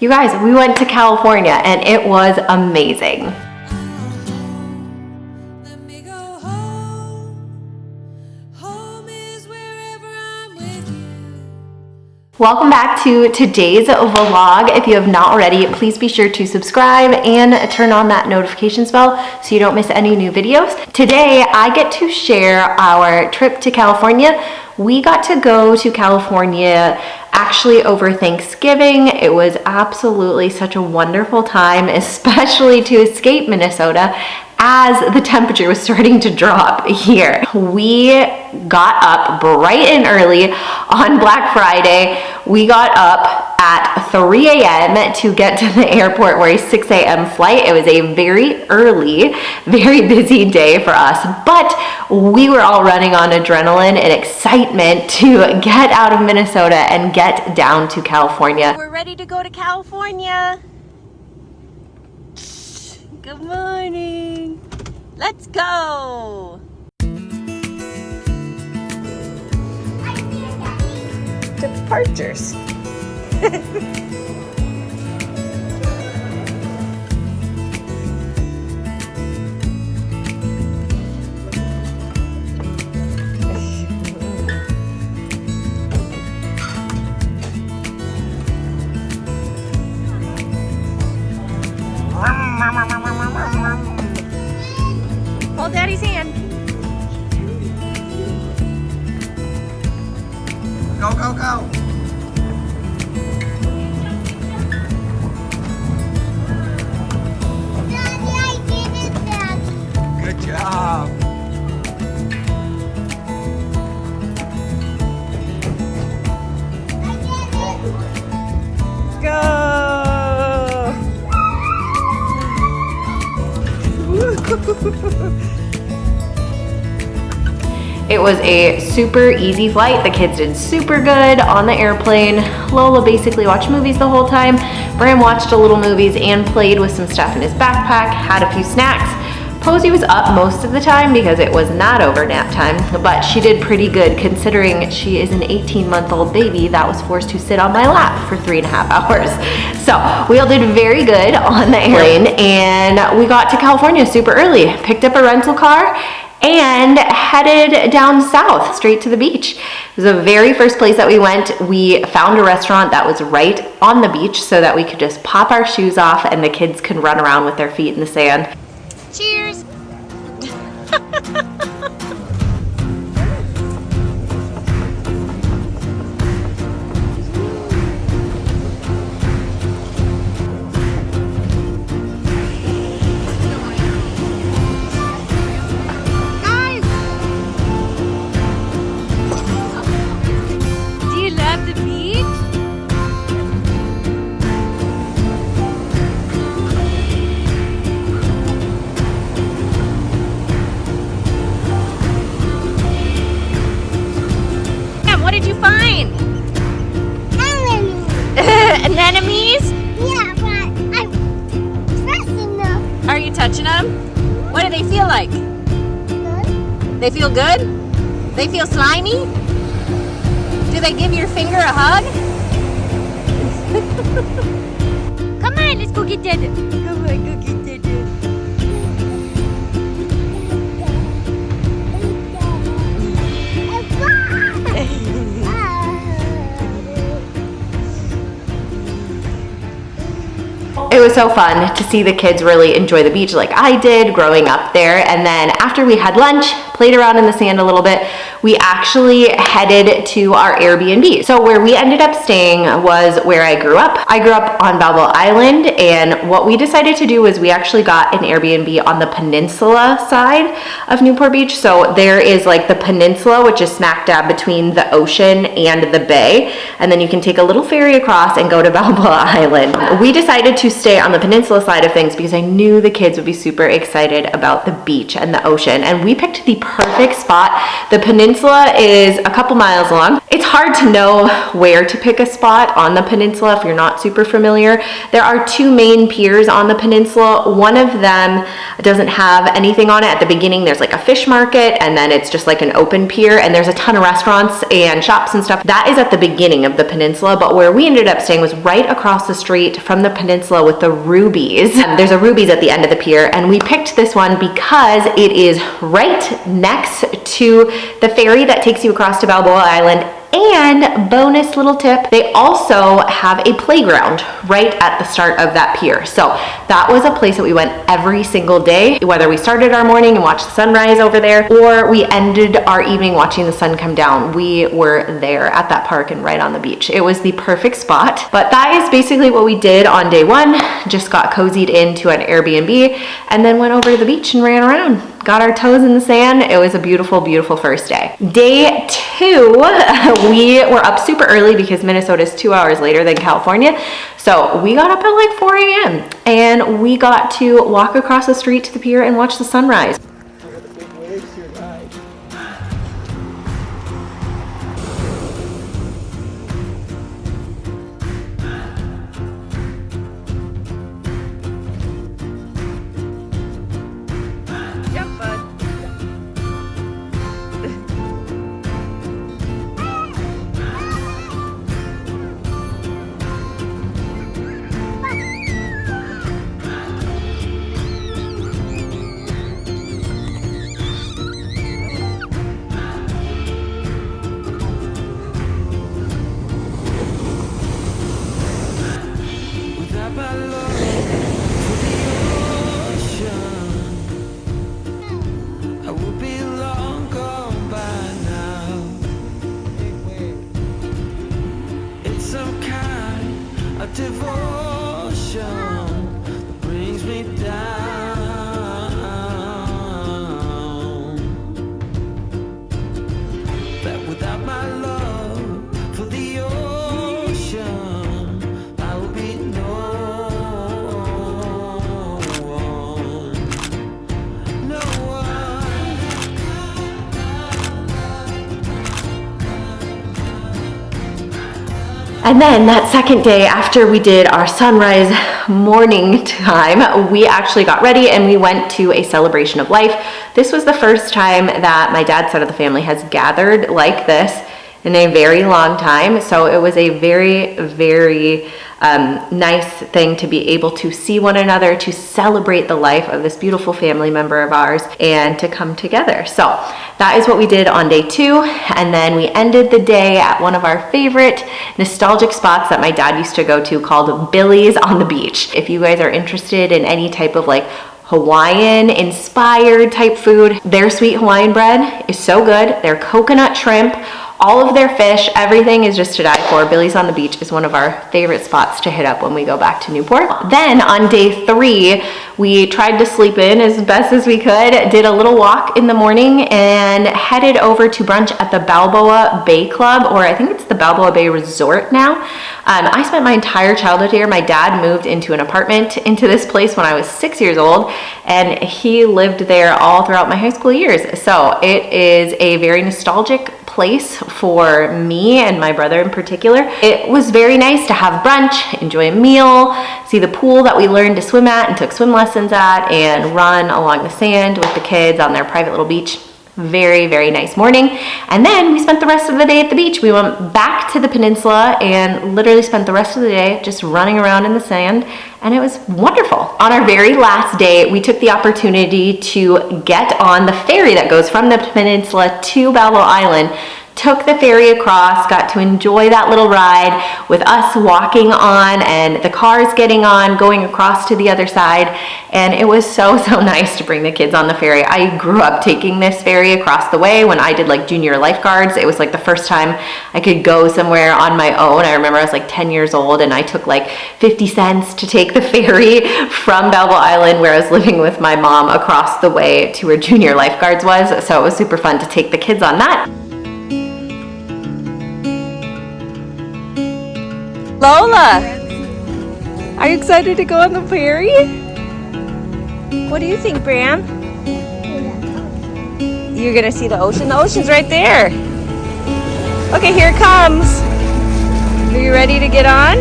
You guys, we went to California and it was amazing. Welcome back to today's vlog. If you have not already, please be sure to subscribe and turn on that notifications bell so you don't miss any new videos. Today, I get to share our trip to California. We got to go to California actually over Thanksgiving. It was absolutely such a wonderful time, especially to escape Minnesota as the temperature was starting to drop here. We got up bright and early on Black Friday. We got up at 3 a.m. to get to the airport for a 6 a.m. flight. It was a very early, very busy day for us, but we were all running on adrenaline and excitement to get out of Minnesota and get down to California. We're ready to go to California. Good morning. Let's go. Departures. Hold Daddy's hand. Go, go, go. Daddy, I did it, Daddy. Good job. Go! It was a super easy flight. The kids did super good on the airplane. Lola basically watched movies the whole time. Bram watched a little movies and played with some stuff in his backpack, had a few snacks. Posey was up most of the time because it was not over nap time, but she did pretty good considering she is an 18-month-old baby that was forced to sit on my lap for 3.5 hours. So we all did very good on the airplane and we got to California super early. Picked up a rental car and headed down south straight to the beach. It was the very first place that we went. We found a restaurant that was right on the beach so that we could just pop our shoes off and the kids could run around with their feet in the sand. Cheers! What did you find? Anemones? Yeah, but I'm pressing them. Are you touching them? What do they feel like? Good. They feel good? They feel slimy? Do they give your finger a hug? Come on, let's go get Dada. Come on, go get Dada. It was so fun to see the kids really enjoy the beach like I did growing up there. And then after we had lunch, played around in the sand a little bit, we actually headed to our Airbnb. So where we ended up staying was where I grew up. I grew up on Balboa Island, and what we decided to do was we actually got an Airbnb on the Peninsula side of Newport Beach. So there is like the Peninsula, which is smack dab between the ocean and the bay. And then you can take a little ferry across and go to Balboa Island. We decided to stay on the Peninsula side of things because I knew the kids would be super excited about the beach and the ocean. And we picked the perfect spot. The peninsula is a couple miles long. It's hard to know where to pick a spot on the peninsula if you're not super familiar. There are two main piers on the peninsula. One of them doesn't have anything on it. At the beginning, there's like a fish market, and then it's just like an open pier, and there's a ton of restaurants and shops and stuff. That is at the beginning of the peninsula, but where we ended up staying was right across the street from the peninsula with the Rubies. There's a Rubies at the end of the pier, and we picked this one because it is right next to the ferry that takes you across to Balboa Island. And bonus little tip, they also have a playground right at the start of that pier. So that was a place that we went every single day, whether we started our morning and watched the sunrise over there, or we ended our evening watching the sun come down. We were there at that park and right on the beach. It was the perfect spot. But that is basically what we did on day one. Just got cozied into an Airbnb and then went over to the beach and ran around. Got our toes in the sand. It was a beautiful, beautiful first day. Day two, we were up super early because Minnesota is 2 hours later than California. So we got up at like 4 a.m. and we got to walk across the street to the pier and watch the sunrise. And then that second day, after we did our sunrise morning time, we actually got ready and we went to a celebration of life. This was the first time that my dad's side of the family has gathered like this in a very long time. So it was a very, very nice thing to be able to see one another, to celebrate the life of this beautiful family member of ours, and to come together. So that is what we did on day two. And then we ended the day at one of our favorite nostalgic spots that my dad used to go to called Billy's on the Beach. If you guys are interested in any type of like Hawaiian inspired type food, their sweet Hawaiian bread is so good. Their coconut shrimp, all of their fish, everything is just to die for. Billy's on the Beach is one of our favorite spots to hit up when we go back to Newport. Then on day three, we tried to sleep in as best as we could, did a little walk in the morning, and headed over to brunch at the Balboa Bay Club, or I think it's the Balboa Bay Resort now. I spent my entire childhood here. My dad moved into an apartment into this place when I was 6 years old, and he lived there all throughout my high school years. So it is a very nostalgic place for me and my brother in particular. It was very nice to have brunch, enjoy a meal, see the pool that we learned to swim at and took swim lessons at, and run along the sand with the kids on their private little beach. Very, very nice morning. And then we spent the rest of the day at the beach. We went back to the peninsula and literally spent the rest of the day just running around in the sand, and it was wonderful. On our very last day, we took the opportunity to get on the ferry that goes from the peninsula to Balboa Island. Took the ferry across, got to enjoy that little ride with us walking on and the cars getting on, going across to the other side. And it was so, so nice to bring the kids on the ferry. I grew up taking this ferry across the way when I did like junior lifeguards. It was like the first time I could go somewhere on my own. I remember I was like 10 years old and I took like 50 cents to take the ferry from Balboa Island, where I was living with my mom, across the way to where junior lifeguards was. So it was super fun to take the kids on that. Lola, are you excited to go on the ferry? What do you think, Bran? You're gonna see the ocean. The ocean's right there. Okay, here it comes. Are you ready to get on?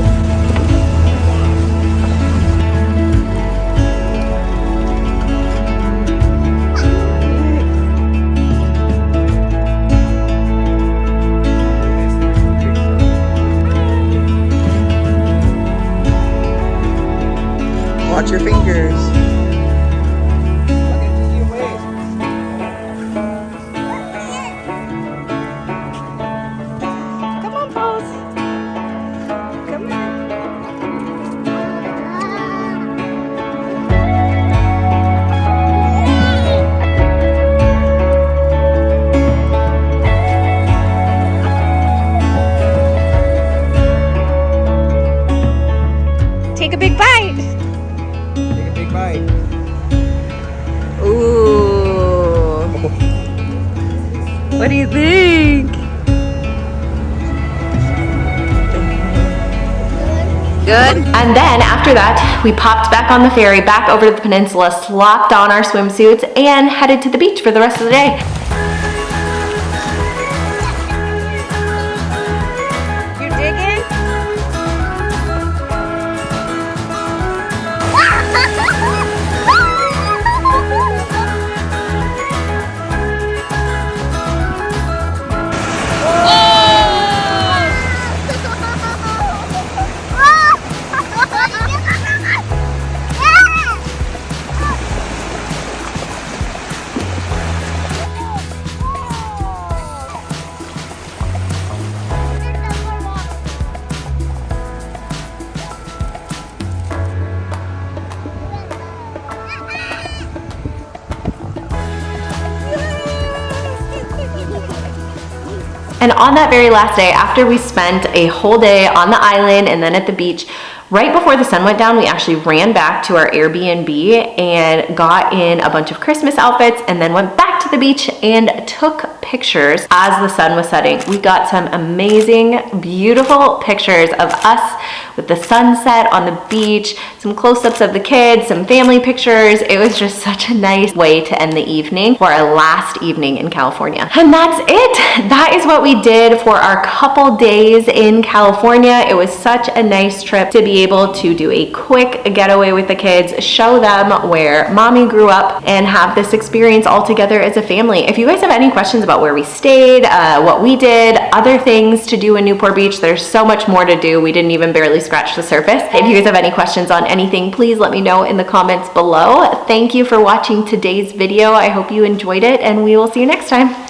Watch your fingers. Come on, Pose. Come on. Take a big bite. Take a big bite. Ooh. What do you think? Good? And then after that, we popped back on the ferry, back over to the peninsula, slopped on our swimsuits, and headed to the beach for the rest of the day. You digging? And on that very last day, after we spent a whole day on the island and then at the beach, right before the sun went down, we actually ran back to our Airbnb and got in a bunch of Christmas outfits and then went back to the beach and took pictures as the sun was setting. We got some amazing, beautiful pictures of us with the sunset on the beach, some close-ups of the kids, some family pictures. It was just such a nice way to end the evening for our last evening in California. And that's it. That is what we did for our couple days in California. It was such a nice trip to be able to do a quick getaway with the kids, show them where mommy grew up, and have this experience all together as a family. If you guys have any questions about where we stayed, what we did, other things to do in Newport Beach, there's so much more to do. We didn't even barely scratch the surface. If you guys have any questions on anything, please let me know in the comments below. Thank you for watching today's video. I hope you enjoyed it, and we will see you next time.